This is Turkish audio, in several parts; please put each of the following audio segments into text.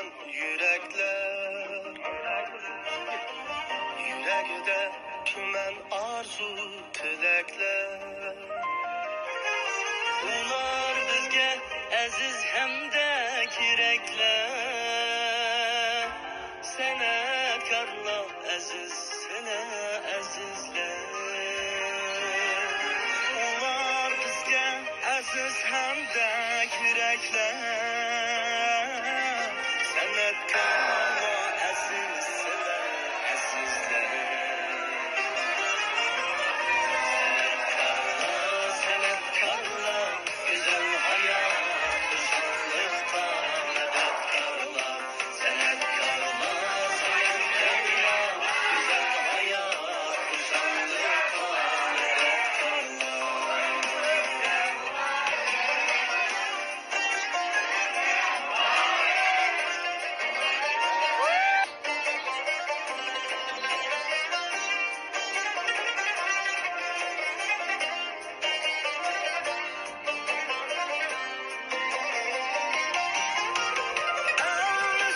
Yollan yürekler, yürekte tümen arzu tilekler. Ular bizge aziz hamda keraklar. San'atkorlar aziz, sana azizlar. Ular bizge aziz hamda keraklar. San'atkorlar aziz, sana azizlar. Sanatkarlar, güzel hayat, güzellikte medetkarlar. Sanatkarlar, sanatkarlar, güzel hayat, güzellikte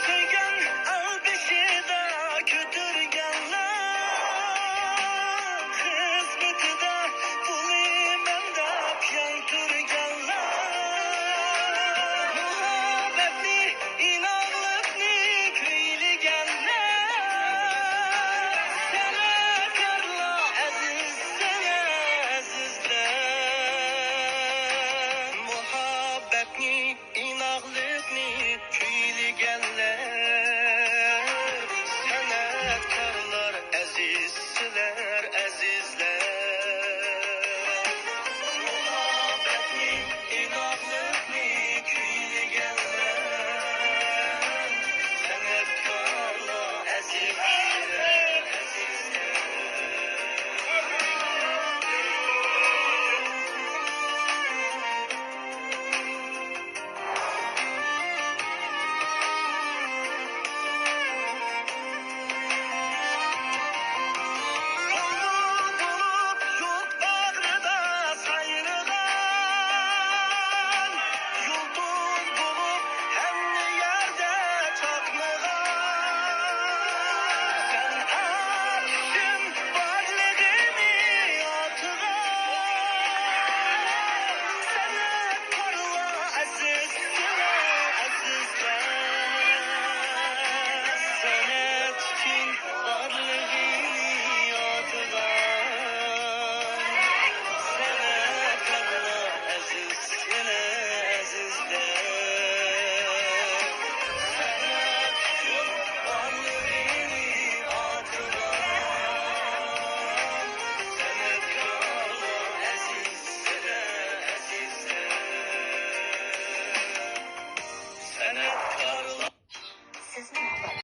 Sevgen albişida kötürgenler, hizmetide bulimende piyantürgenler, muhabbetli inanlıklı köyligenler, sanatkarlar aziz, sana azizler, muhabbetli inanlıklı köyligenler, sanatkarlar azizler.